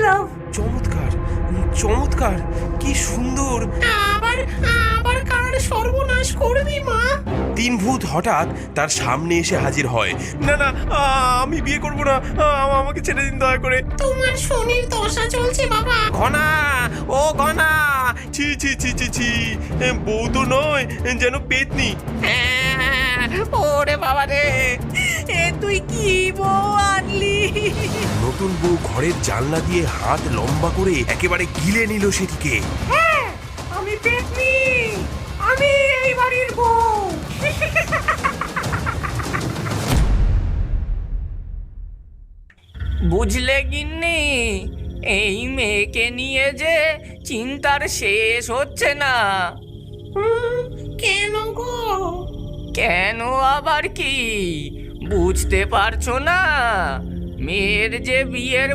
পেলাম। চমৎকার, চমৎকার, কি সুন্দর। আবার আবার কার সর্বনাশ করবি মা? তিন ভূত হঠাৎ তার সামনে এসে হাজির হয়। না না, আমি বিয়ে করব না, আমাকে ছেড়ে দিন দয়া করে। তোমার শনির দশা চলছে বাবা। ঘনা, ও ঘনা, ছি ছি ছি ছি ছি, বউ তো নয়, যেন পেতনি। ওরে বাবা রে, এ তুই কি বউ আনলি? নতুন বউ ঘরের জানলা দিয়ে হাত লম্বা করে একেবারে গিলে নিল সেটিকে। হ্যাঁ, আমি পেতনি, আমি এই বাড়ির বউ। বুঝলে গিন্নি, এই মেয়েকে নিয়ে যে চিন্তার শেষ হচ্ছে না। কেন গো? কেন আবার কি, বুঝতে পারছো না? মেয়ের যে বিয়ের